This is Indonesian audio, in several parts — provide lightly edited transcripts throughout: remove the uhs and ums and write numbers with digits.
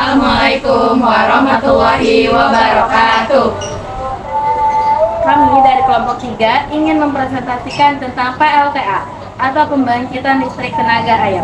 Assalamualaikum warahmatullahi wabarakatuh. Kami dari kelompok 3 ingin mempresentasikan tentang PLTA atau pembangkitan listrik tenaga air.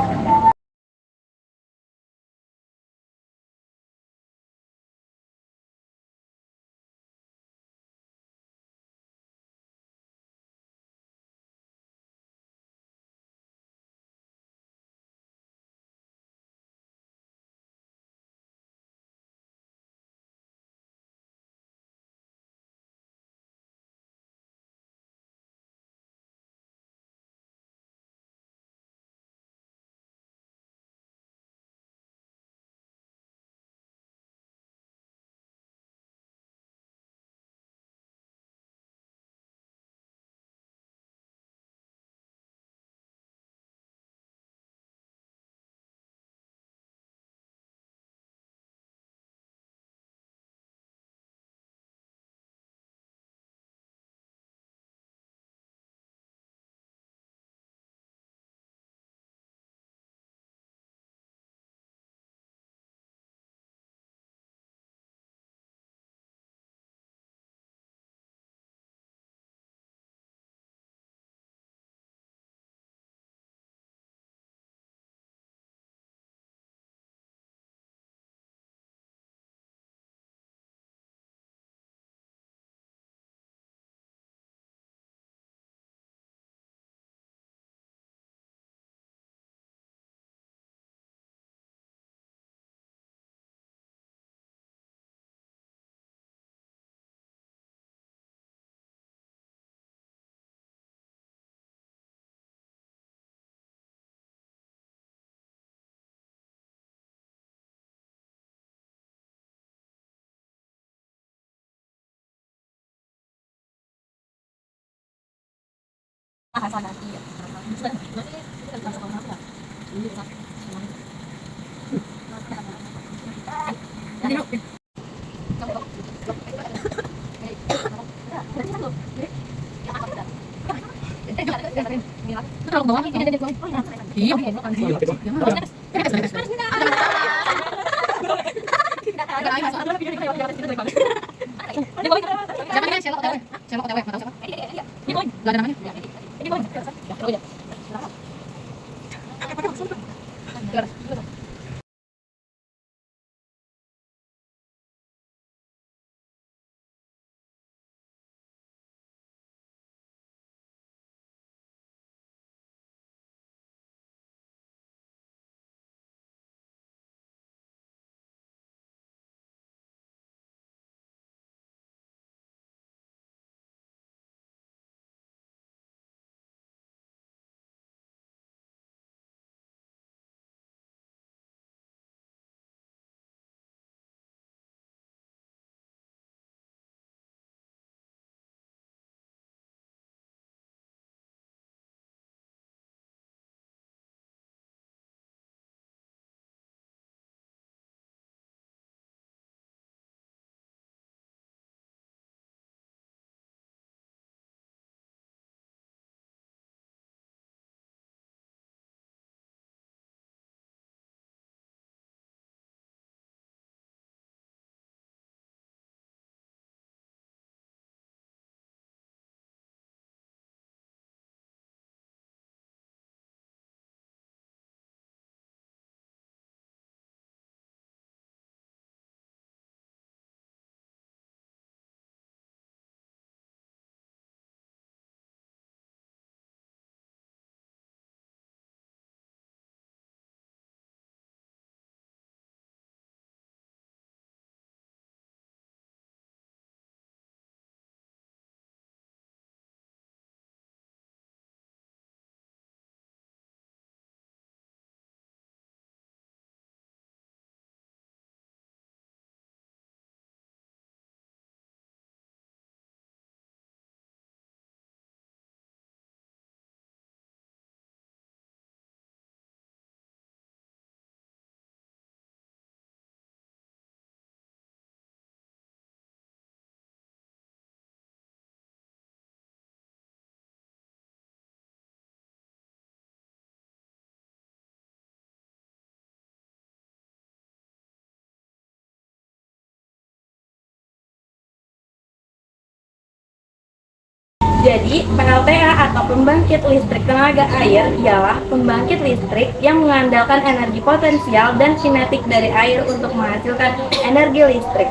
Jadi, PLTA atau pembangkit listrik tenaga air ialah pembangkit listrik yang mengandalkan energi potensial dan kinetik dari air untuk menghasilkan energi listrik.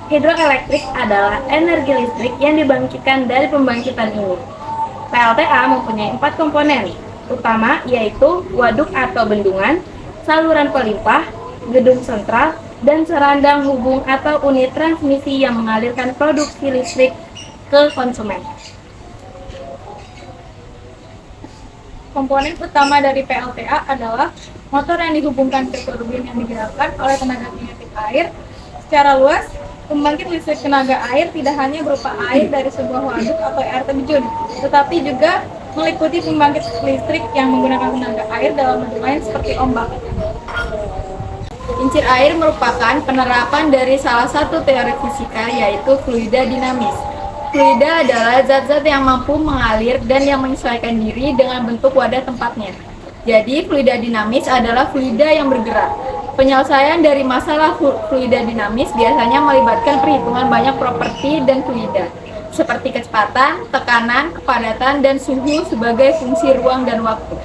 Hidroelektrik adalah energi listrik yang dibangkitkan dari pembangkitan ini. PLTA mempunyai 4 komponen utama, yaitu waduk atau bendungan, saluran pelimpah, gedung sentral, dan serandang hubung atau unit transmisi yang mengalirkan produksi listrik ke konsumen. Komponen utama dari PLTA adalah motor yang dihubungkan ke turbin yang digerakkan oleh tenaga kinetik air. Secara luas, pembangkit listrik tenaga air tidak hanya berupa air dari sebuah waduk atau air terjun, tetapi juga meliputi pembangkit listrik yang menggunakan tenaga air dalam bentuk lain seperti ombak. Kincir air merupakan penerapan dari salah satu teori fisika, yaitu fluida dinamis. Fluida adalah zat-zat yang mampu mengalir dan yang menyesuaikan diri dengan bentuk wadah tempatnya. Jadi, fluida dinamis adalah fluida yang bergerak. Penyelesaian dari masalah fluida dinamis biasanya melibatkan perhitungan banyak properti dan fluida, seperti kecepatan, tekanan, kepadatan, dan suhu sebagai fungsi ruang dan waktu.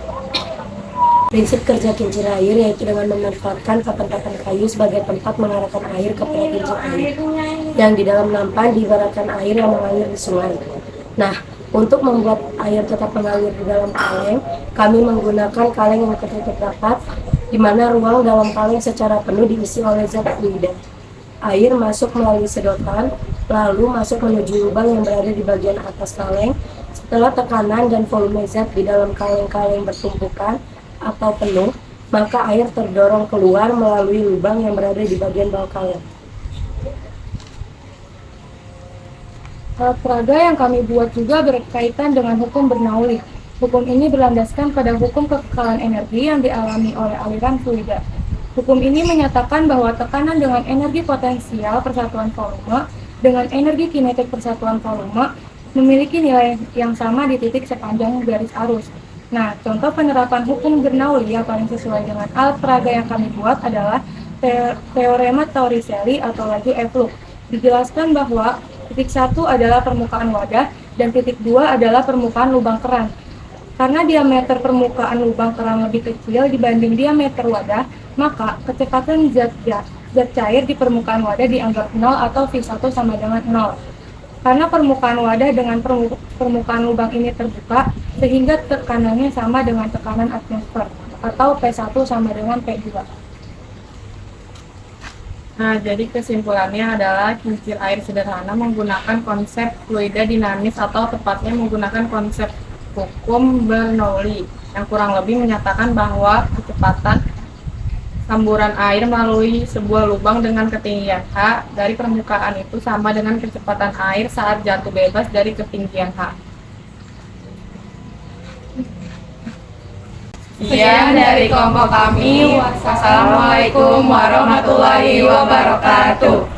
Prinsip kerja kincir air yaitu dengan memanfaatkan papan-papan kayu sebagai tempat mengarahkan air kepada kincir air. Yang di dalam nampan diibaratkan air yang mengalir di sungai. Nah, untuk membuat air tetap mengalir di dalam kaleng, kami menggunakan kaleng yang tertutup rapat, di mana ruang dalam kaleng secara penuh diisi oleh zat fluida. Air masuk melalui sedotan, lalu masuk menuju lubang yang berada di bagian atas kaleng. Setelah tekanan dan volume zat di dalam kaleng-kaleng bertumpukan atau penuh, maka air terdorong keluar melalui lubang yang berada di bagian bawah kaleng. Alat peraga yang kami buat juga berkaitan dengan hukum Bernoulli. Hukum ini berlandaskan pada hukum kekekalan energi yang dialami oleh aliran fluida. Hukum ini menyatakan bahwa tekanan dengan energi potensial persatuan volume dengan energi kinetik persatuan volume memiliki nilai yang sama di titik sepanjang garis arus. Nah, contoh penerapan hukum Bernoulli yang paling sesuai dengan alat peraga yang kami buat adalah teorema Torricelli atau laju F-loop. Dijelaskan bahwa titik 1 adalah permukaan wadah dan titik 2 adalah permukaan lubang keran. Karena diameter permukaan lubang keran lebih kecil dibanding diameter wadah, maka kecepatan zat cair di permukaan wadah dianggap 0 atau V1 sama dengan 0. Karena permukaan wadah dengan permukaan lubang ini terbuka, sehingga tekanannya sama dengan tekanan atmosfer, atau P1 sama dengan P2. Nah, jadi kesimpulannya adalah kincir air sederhana menggunakan konsep fluida dinamis atau tepatnya menggunakan konsep hukum Bernoulli yang kurang lebih menyatakan bahwa kecepatan samburan air melalui sebuah lubang dengan ketinggian H dari permukaan itu sama dengan kecepatan air saat jatuh bebas dari ketinggian H. Sekian dari kelompok kami. Wassalamualaikum warahmatullahi wabarakatuh.